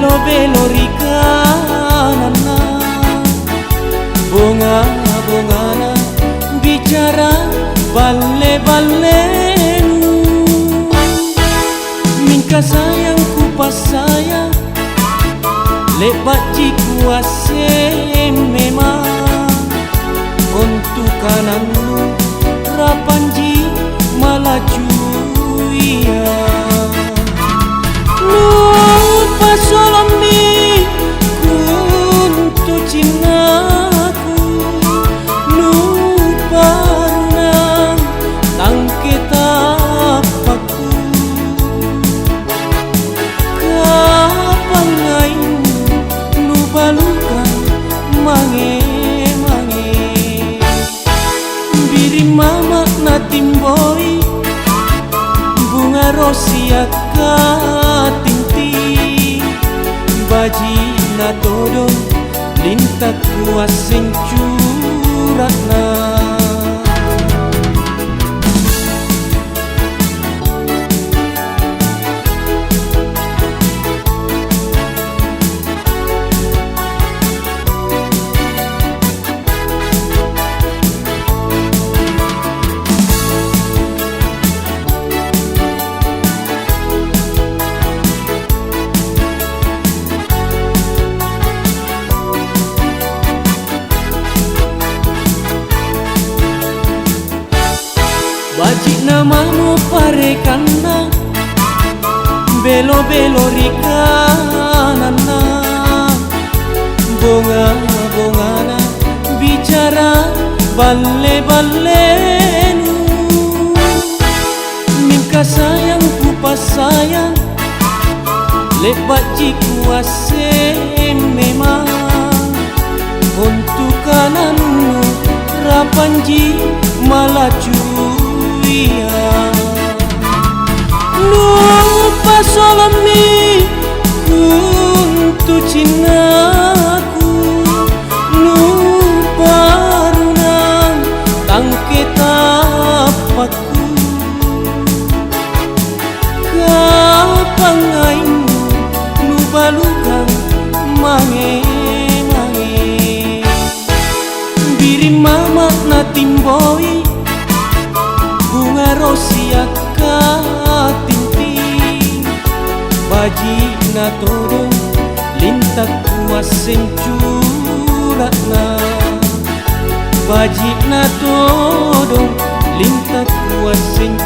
belo-belo rikanana, bunga-bungana bicara balle-ballenu. Minka sayangku pas sayang lebat jiku asen memang untuk kananmu rapanji malaju iya. Lupa solami kuntu cintaku, lupa runang tangke tapaku. Kapan ngayu lupa luka mange-mange, biri mama na timboi bunga rosia katinti, baji na todo lintak kuaseng curatna. Bajik namamu parekana, belo-belo rikanana, bunga-bungana bicara balle-ballenu. Minka sayangku pas sayang lebat jiku asen memang untuk kananmu rapanji malaju iya. Lupa solami kuntu cintaku, lupa runang tangke tapaku. Kapan ngaimu lupa luka mange-mange, biri mama na timboi bunga rosia katinti, baji na todo lintak kuaseng curatna, baji na todo lintak kuaseng